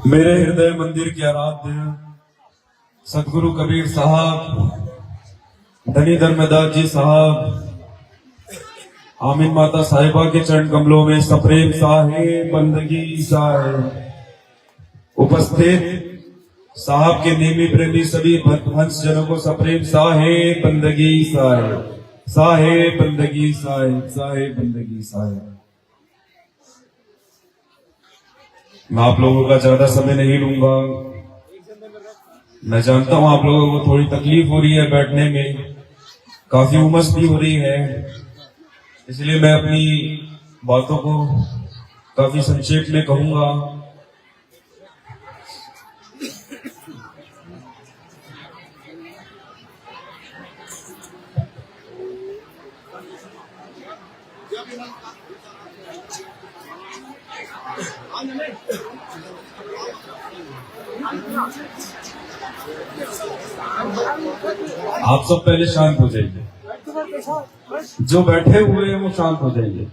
मेरे हृदय मंदिर के आराध्य सतगुरु कबीर साहब, धनी धर्मदास जी साहब, आमीन माता साहिबा के चरण कमलों में सप्रेम साहेब बंदगी साहेब उपस्थित साहब के नेमी प्रेमी सभी हंस जनों को सप्रेम साहेब बंदगी साहेब, साहेब बंदगी साहेब, साहेब बंदगी साहेब। मैं आप लोगों का ज्यादा समय नहीं लूंगा। मैं जानता हूं आप लोगों को थोड़ी तकलीफ हो रही है बैठने में, काफी उमस भी हो रही है, इसलिए मैं अपनी बातों को काफी संक्षेप में कहूंगा। आप सब पहले शांत हो जाइए, जो बैठे हुए हैं वो शांत हो जाइए,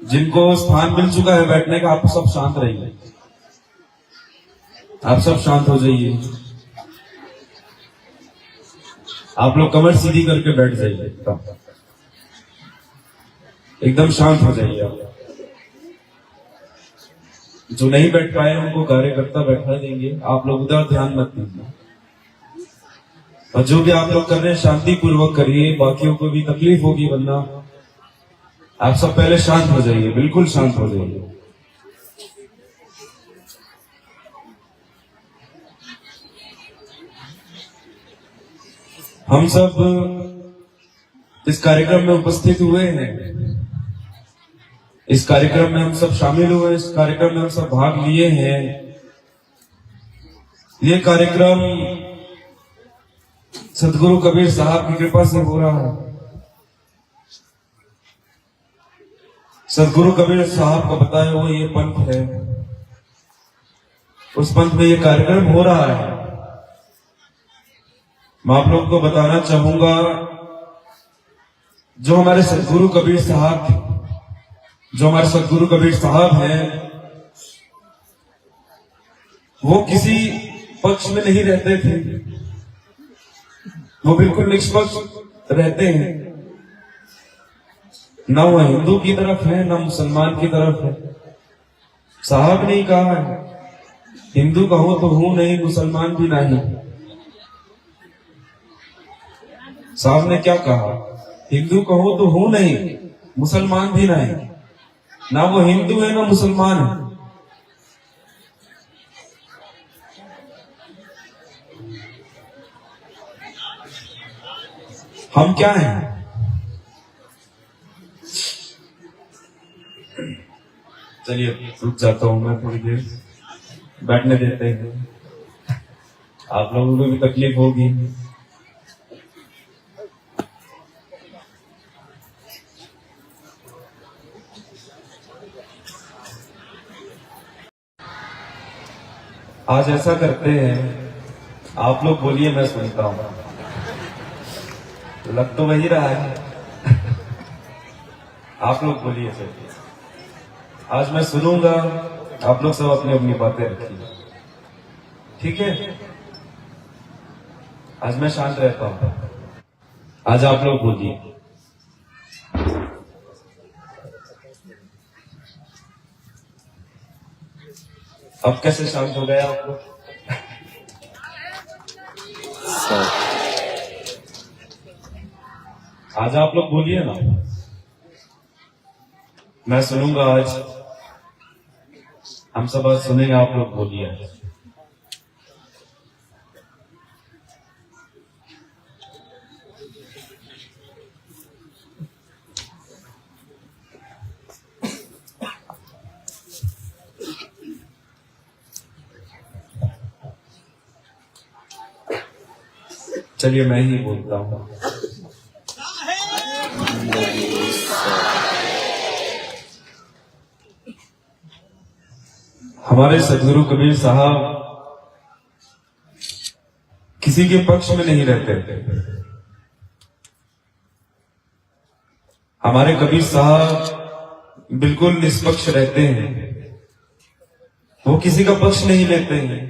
जिनको स्थान मिल चुका है बैठने का आप सब शांत रहिए, आप सब शांत हो जाइए। आप लोग कमर सीधी करके बैठ जाइए, एकदम शांत हो जाइए। आप जो नहीं बैठ पाए उनको कार्यकर्ता बैठा देंगे, आप लोग उधर ध्यान मत दीजिए। और जो भी आप लोग कर रहे हैं शांति पूर्वक करिए, बाकियों को भी तकलीफ होगी, वरना आप सब पहले शांत हो जाइए, बिल्कुल शांत हो जाइए। हम सब इस कार्यक्रम में उपस्थित हुए हैं, इस कार्यक्रम में हम सब शामिल हुए, इस कार्यक्रम में हम सब भाग लिए हैं। ये कार्यक्रम सतगुरु कबीर साहब की कृपा से हो रहा है। सतगुरु कबीर साहब का बताया हुआ ये पंथ है, उस पंथ में ये कार्यक्रम हो रहा है। मैं आप लोगों को बताना चाहूंगा, जो हमारे सतगुरु कबीर साहब थे, जो हमारे सतगुरु कबीर साहब हैं, वो किसी पक्ष में नहीं रहते थे, वो बिल्कुल निष्पक्ष रहते हैं। ना वो हिंदू की तरफ है ना मुसलमान की तरफ है। साहब ने कहा है, हिंदू कहो तो हूं नहीं, मुसलमान भी नहीं। साहब ने क्या कहा, हिंदू कहो तो हूं नहीं, मुसलमान भी नहीं। ना वो हिंदू है ना मुसलमान है। हम क्या हैं? चलिए रुक जाता हूं मैं थोड़ी देर, बैठने देते हैं, आप लोगों को भी तकलीफ होगी। आज ऐसा करते हैं, आप लोग बोलिए, मैं सुनता हूं। लग तो वही रहा है आप लोग बोलिए सर। आज मैं सुनूंगा, आप लोग सब अपनी अपनी बातें रखिए, ठीक है? आज मैं शांत रहता हूं, आज आप लोग बोलिए। अब कैसे शांत हो गए आप लोग? आज आप लोग बोलिए ना, मैं सुनूंगा। आज हम सब आज सुनेंगे, आप लोग बोलिए। चलिए मैं ही बोलता हूं। हमारे सतगुरु कबीर साहब किसी के पक्ष में नहीं रहते। हमारे कबीर साहब बिल्कुल निष्पक्ष रहते हैं। वो किसी का पक्ष नहीं लेते हैं।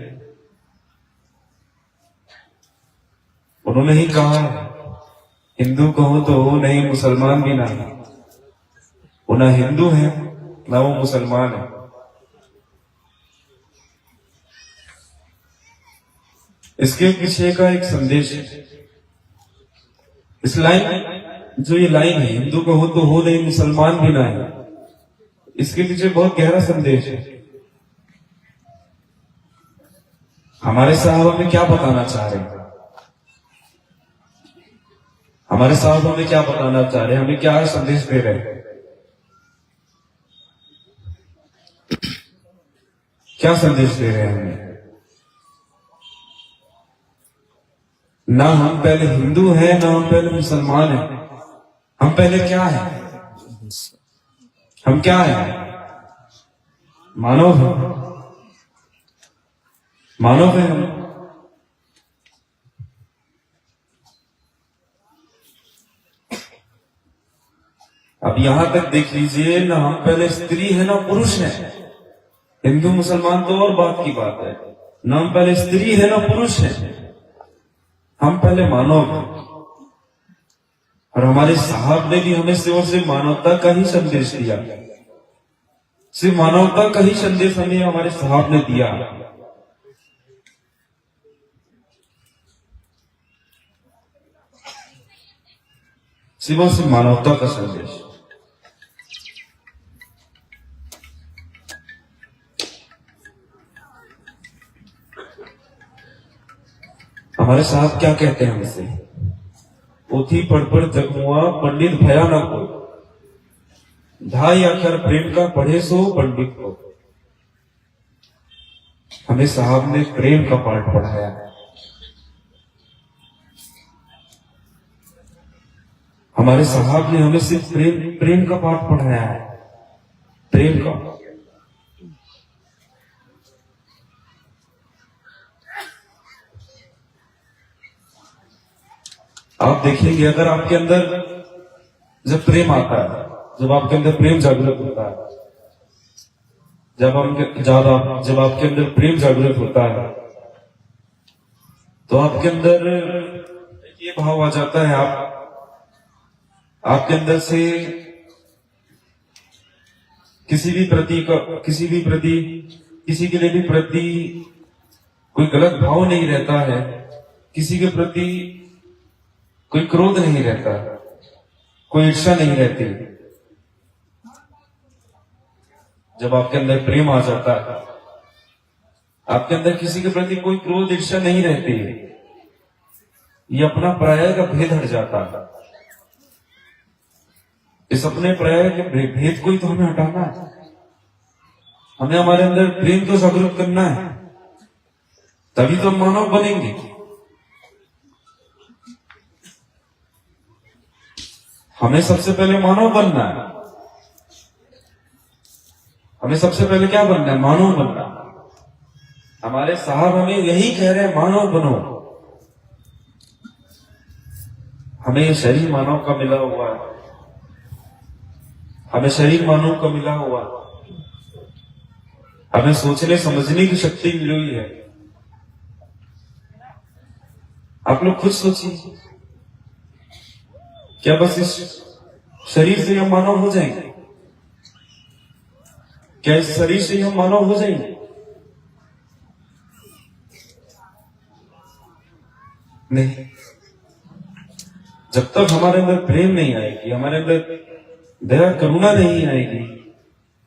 उन्होंने ही कहा हिंदू कहो तो हो नहीं, मुसलमान भी ना। वो ना हिंदू है ना वो मुसलमान है। इसके पीछे का एक संदेश है। इस लाइन, जो ये लाइन है, हिंदू कहो तो हो नहीं, मुसलमान भी ना है, इसके पीछे बहुत गहरा संदेश है। हमारे साहब हमें क्या बताना चाह रहे हैं? हमारे साहब हमें क्या बताना चाह रहे हैं? हमें क्या संदेश दे रहे हैं? क्या संदेश दे रहे हैं हमें? ना हम पहले हिंदू हैं, ना हम पहले मुसलमान हैं। हम पहले क्या हैं? हम क्या हैं? मानव हैं। मानव हैं हम। अब यहां तक देख लीजिए, ना हम पहले स्त्री है ना पुरुष है। हिंदू मुसलमान तो और बात की बात है, ना हम पहले स्त्री है ना पुरुष है, हम पहले मानव हैं। और हमारे साहब ने भी हमें सिर्फ मानवता का ही संदेश दिया। सिर्फ मानवता का ही संदेश हमें हमारे साहब ने दिया। सिर्फ मानवता का संदेश। हमारे साहब क्या कहते हैं हमसे? पोथी पढ़ पढ़ जगमुआ पंडित भया न कोई, ढाई अक्षर प्रेम का पढ़े सो पंडित को। हमें साहब ने प्रेम का पाठ पढ़ाया है। हमारे साहब ने हमें सिर्फ प्रेम का पाठ पढ़ाया है। प्रेम का। आप देखेंगे, अगर आपके अंदर जब प्रेम आता है, जब आपके अंदर प्रेम जागृत होता है, जब आपके अंदर प्रेम जागृत होता है, तो आपके अंदर ये भाव आ जाता है, आपके अंदर से किसी के लिए भी प्रति कोई गलत भाव नहीं रहता है। किसी के प्रति कोई क्रोध नहीं रहता, कोई ईर्ष्या नहीं रहती। जब आपके अंदर प्रेम आ जाता है, आपके अंदर किसी के प्रति कोई क्रोध ईर्ष्या नहीं रहती है। ये अपना पराया का भेद हट जाता है। इस अपने पराया के भेद को ही तो हमें हटाना है। हमें हमारे अंदर प्रेम को जागरूक करना है, तभी तो हम मानव बनेंगे। हमें सबसे पहले मानव बनना है। हमें सबसे पहले क्या बनना है? मानव बनना। हमारे साहब हमें यही कह रहे हैं, मानव बनो। हमें ये शरीर मानव का मिला हुआ है। हमें शरीर मानव का मिला हुआ है। हमें सोचने समझने की शक्ति मिली हुई है। आप लोग खुद सोचिए, क्या बस इस शरीर से हम मानव हो जाएंगे? क्या इस शरीर से हम मानव हो जाएंगे? नहीं। जब तक हमारे अंदर प्रेम नहीं आएगी, हमारे अंदर दया करुणा नहीं आएगी,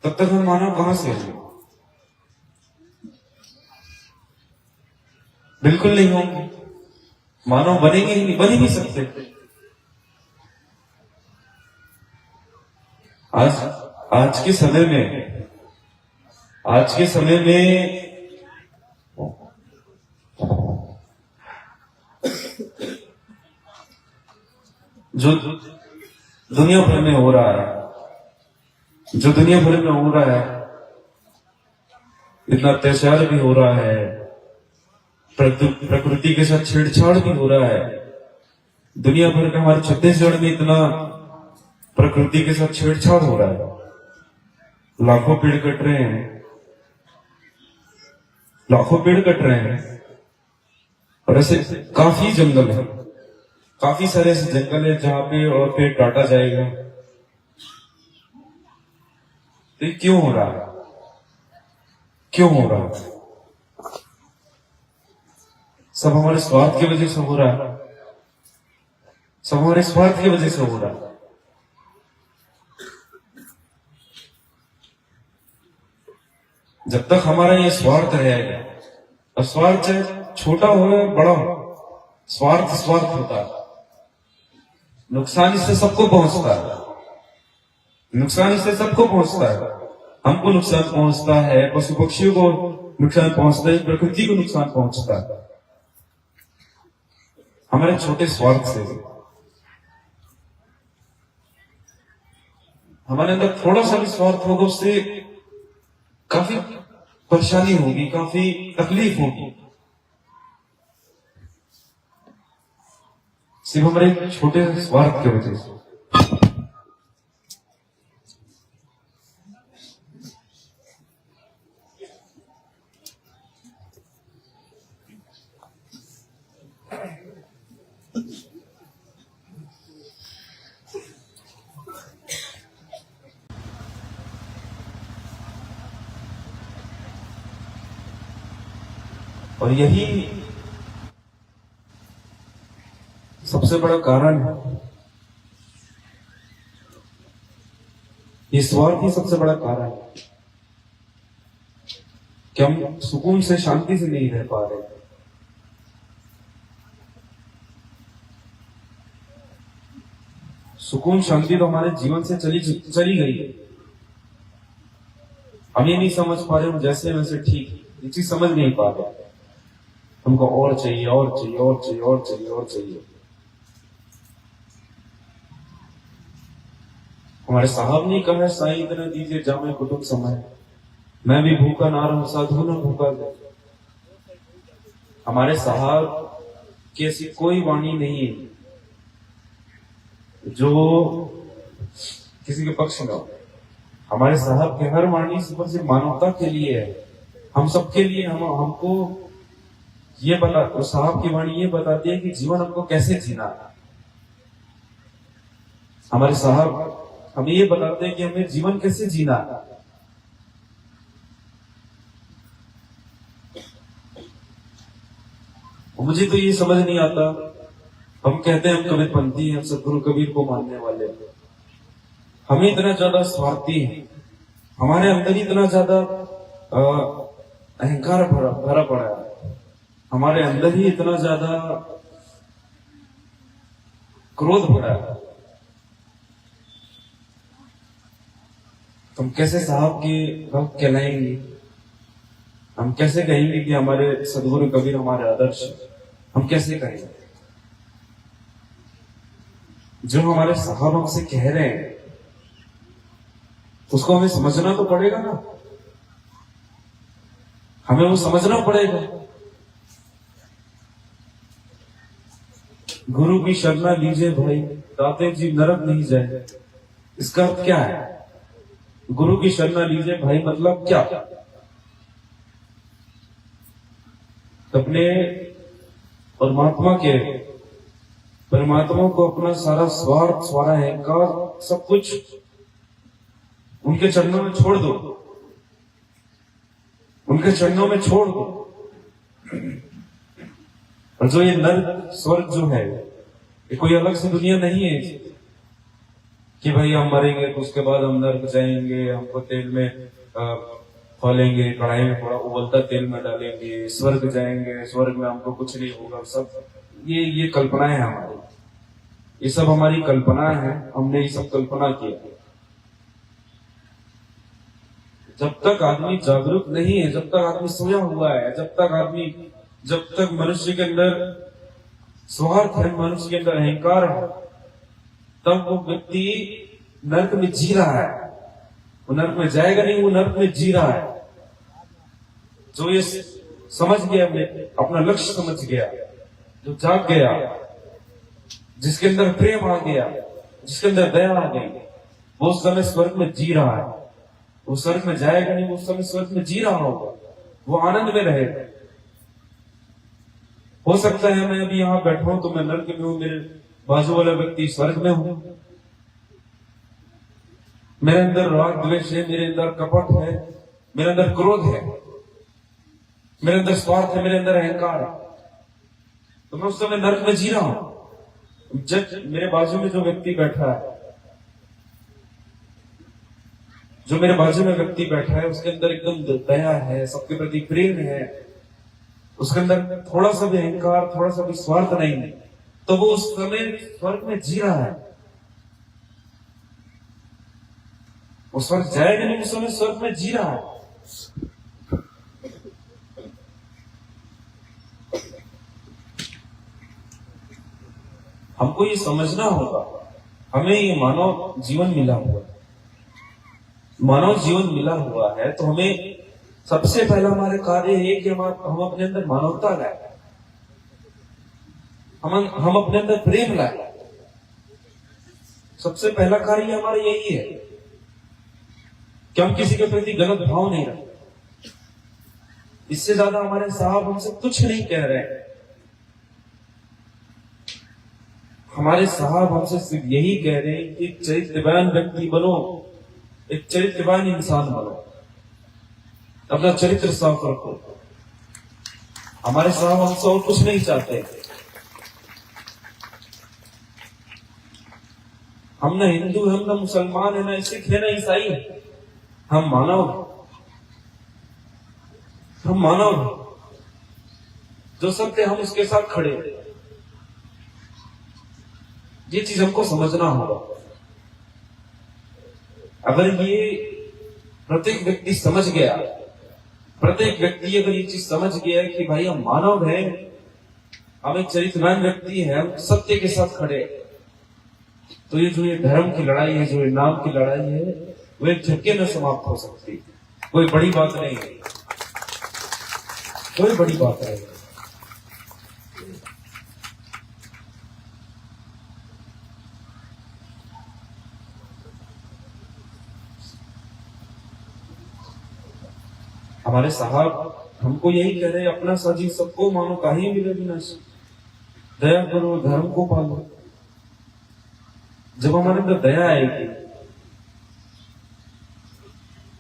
तब तक हम मानव कहां से होंगे? बिल्कुल नहीं होंगे। मानव बनेंगे ही नहीं, बन ही नहीं सकते। आज के समय में जो दुनिया भर में हो रहा है, इतना अत्याचार भी हो रहा है, प्रकृति के साथ छेड़छाड़ भी हो रहा है। दुनिया भर का, हमारे छत्तीसगढ़ में इतना प्रकृति के साथ छेड़छाड़ हो रहा है। लाखों पेड़ कट रहे हैं, लाखों पेड़ कट रहे हैं और ऐसे काफी जंगल है, काफी सारे ऐसे जंगल है जहां पे और पेड़ काटा जाएगा। तो ये क्यों हो रहा है? क्यों हो रहा है? सब हमारे स्वार्थ की वजह से हो रहा है, सब हमारे स्वार्थ की वजह से हो रहा है। जब तक हमारा ये स्वार्थ रहेगा, और स्वार्थ चाहे छोटा हो या बड़ा हो, स्वार्थ स्वार्थ होता है। नुकसान इससे सबको पहुंचता है, नुकसान इससे सबको पहुंचता है। हमको नुकसान पहुंचता है, पशु पक्षियों को नुकसान पहुंचता है, प्रकृति को नुकसान पहुंचता है हमारे छोटे स्वार्थ से। हमारे अंदर थोड़ा सा भी स्वार्थ होगा, उससे काफी परेशानी होगी, काफी तकलीफ होगी, सिर्फ हमारे छोटे स्वार्थ की वजह से। और यही सबसे बड़ा कारण है, ये स्वार्थ ही सबसे बड़ा कारण है कि हम सुकून से, शांति से नहीं रह पा रहे। सुकून शांति तो हमारे जीवन से चली गई है। हम ये नहीं समझ पा रहे, हम जैसे वैसे ठीक, ये चीज समझ नहीं पा रहे। हमको और चाहिए, और चाहिए, और चाहिए, और चाहिए, और चाहिए। हमारे साहब ने कहा, साईं इतना दीजिए जामे कुटुंब समय, मैं भी भूखा ना रहूं साधु ना भूखा जाए। हमारे साहब की ऐसी कोई वाणी नहीं है जो किसी के पक्ष में हो। हमारे साहब की हर वाणी सिर्फ मानवता के लिए है, हम सबके लिए। हमको ये बता, साहब की वाणी ये बताती है कि जीवन हमको कैसे जीना है। हमारे साहब हमें ये बताते हैं कि हमें जीवन कैसे जीना है। मुझे तो ये समझ नहीं आता, हम कहते हैं हम कबीरपंथी हैं, हम सदगुरु कबीर को मानने वाले, हमें इतना ज्यादा स्वार्थी है, हमारे अंदर ही इतना ज्यादा अहंकार भरा पड़ा है, हमारे अंदर ही इतना ज्यादा क्रोध भरा है। हम कैसे साहब के भक्त कहलाएंगे? हम कैसे कहेंगे कि हमारे सदगुरु कबीर हमारे आदर्श? हम कैसे कहेंगे? जो हमारे साहब हमसे कह रहे हैं उसको हमें समझना तो पड़ेगा ना, हमें वो समझना पड़ेगा। गुरु की शरणा लीजिए भाई, दाते जी नरक नहीं जाए। इसका अर्थ क्या है? गुरु की शरणा लीजिए भाई मतलब क्या? अपने परमात्मा को अपना सारा स्वार्थ, सारा अहंकार, सब कुछ उनके चरणों में छोड़ दो, उनके चरणों में छोड़ दो। और जो ये नर्क स्वर्ग जो है, ये कोई अलग से दुनिया नहीं है कि भाई हम मरेंगे तो उसके बाद हम नर्क जाएंगे, हमको तेल में खोलेंगे, कढ़ाई में थोड़ा उबलता तेल में डालेंगे, स्वर्ग जाएंगे, स्वर्ग में हमको कुछ नहीं होगा। सब ये कल्पनाएं हैं हमारी, ये सब हमारी कल्पना है, हमने ये सब कल्पना किया। जब तक आदमी जागरूक नहीं है, जब तक आदमी सोया हुआ है, जब तक मनुष्य के अंदर स्वार्थ है, मनुष्य के अंदर अहंकार है, तब वो व्यक्ति नर्क में जी रहा है। वो नर्क में जाएगा नहीं, वो नर्क में जी रहा है। जो ये समझ गया, अपना लक्ष्य समझ गया, जो जाग गया, जिसके अंदर प्रेम आ गया, जिसके अंदर दया आ गई, वो उस समय स्वर्ग में जी रहा है। वो स्वर्ग में जाएगा नहीं, वो उस समय स्वर्ग में जी रहा होगा। वो आनंद में रहे। हो सकता है मैं अभी यहां बैठा हूं तो मैं नर्क में हूं, मेरे बाजू वाला व्यक्ति स्वर्ग में हूं। मेरे अंदर राग द्वेष है, मेरे अंदर कपट है, मेरे अंदर क्रोध है, मेरे अंदर स्वार्थ है, मेरे अंदर अहंकार है, तो मैं उस समय नर्क में जी रहा हूं। जब मेरे बाजू में जो व्यक्ति बैठा है, जो मेरे बाजू में व्यक्ति बैठा है, उसके अंदर एकदम दया है, सबके प्रति प्रेम है, उसके अंदर थोड़ा सा भी अहंकार, थोड़ा सा भी स्वार्थ नहीं है, तो वो उस समय स्वर्ग में जी रहा है। वो स्वर्ग जाएगा नहीं, उस समय स्वर्ग में जी रहा है। हमको ये समझना होगा, हमें ये मानव जीवन मिला हुआ है, मानव जीवन मिला हुआ है, तो हमें सबसे पहला हमारे कार्य है कि हम अपने अंदर मानवता लाए, हम अपने अंदर प्रेम लाए। सबसे पहला कार्य हमारा यही है कि हम किसी के प्रति गलत भाव नहीं रखते। इससे ज्यादा हमारे साहब हमसे कुछ नहीं कह रहे हैं। हमारे साहब हमसे सिर्फ यही कह रहे हैं कि चरित्रवान व्यक्ति बनो, एक चरित्रवान इंसान बनो, अपना चरित्र साफ रखो। हमारे साहब हमसे और कुछ नहीं चाहते। हम ना हिंदू, हम ना मुसलमान है, ना सिख है, ना ईसाई है, हम मानव, हम मानव, जो सत्य हम उसके साथ खड़े। ये चीज हमको समझना होगा। अगर ये प्रत्येक व्यक्ति समझ गया, प्रत्येक व्यक्ति अगर ये चीज समझ गया कि भाई हम मानव हैं, हम एक चरित्रवान व्यक्ति हैं, हम सत्य के साथ खड़े, तो ये जो ये धर्म की लड़ाई है, जो ये नाम की लड़ाई है, वो एक झटके में समाप्त हो सकती है। कोई बड़ी बात नहीं है, कोई बड़ी बात नहीं है। हमारे साहब हमको यही कह रहे हैं, अपना साजी सबको मानो, काहे मिले विनाश, दया करो, धर्म को पालो। जब हमारे अंदर दया आएगी,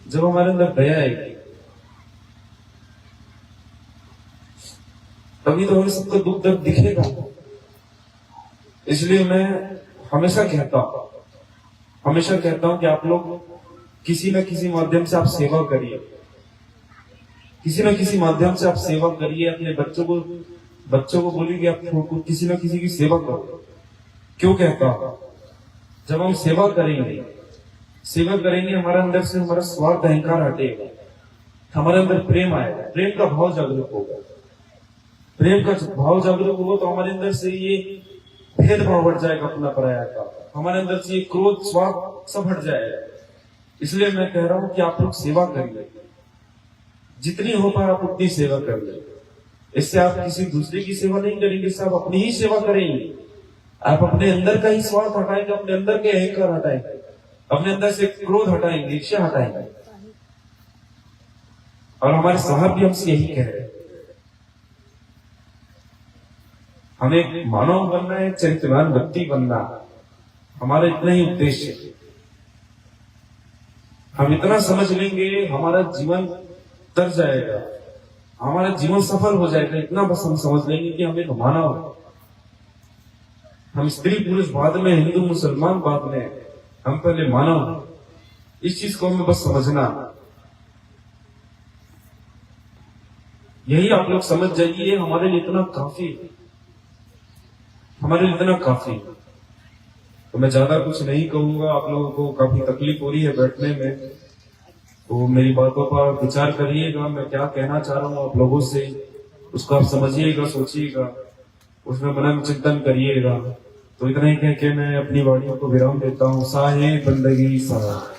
जब हमारे अंदर दया आएगी, तभी तो हमें सबका दुख दर्द दिखेगा। इसलिए मैं हमेशा कहता हूं कि आप लोग किसी न किसी माध्यम से आप सेवा करिए, किसी न किसी माध्यम से आप सेवा करिए। अपने बच्चों को बोलिए कि आप किसी न किसी की सेवा करो। क्यों कहता हूं? जब हम सेवा करेंगे, हमारे अंदर से हमारा स्वार्थ अहंकार हटेगा, हमारे अंदर प्रेम आएगा, प्रेम का भाव जागरूक होगा। प्रेम का भाव जागरूक होगा तो हमारे अंदर से ये भेदभाव हट जाएगा, अपना पराया का, हमारे अंदर से ये क्रोध स्वार्थ सब हट जाएगा। इसलिए मैं कह रहा हूं कि आप लोग सेवा करिए, जितनी हो पाए आप उतनी सेवा कर ले। इससे आप किसी दूसरे की सेवा नहीं करेंगे, इससे आप अपनी ही सेवा करेंगे। आप अपने अंदर का ही स्वार्थ हटाएंगे, अपने अंदर के अहंकार हटाएंगे, अपने अंदर से क्रोध हटाएंगे, ईर्ष्या हटाएंगे। और हमारे साहब भी हमसे यही कह रहे हैं, हमें मानव बनना है, चरित्रवान व्यक्ति बनना, हमारा इतना ही उद्देश्य है। हम इतना समझ लेंगे, हमारा जीवन तर जाएगा, हमारा जीवन सफल हो जाएगा। इतना बस हम समझ लेंगे कि हमें मानव है। हम स्त्री पुरुष बाद में, हिंदू मुसलमान बाद में, हम पहले मानव। इस चीज को हमें बस समझना, यही आप लोग समझ जाइए, हमारे लिए इतना काफी, हमारे लिए इतना काफी। तो मैं ज्यादा कुछ नहीं कहूंगा। आप लोगों को काफी तकलीफ हो रही है बैठने में, तो मेरी बातों पर विचार करिएगा। मैं क्या कहना चाह रहा हूँ आप लोगों से, उसको आप समझिएगा, सोचिएगा, उसमें मनन चिंतन करिएगा। तो इतना ही कह के मैं अपनी वाणियों को विराम देता हूँ। साहे बंदगी साहे।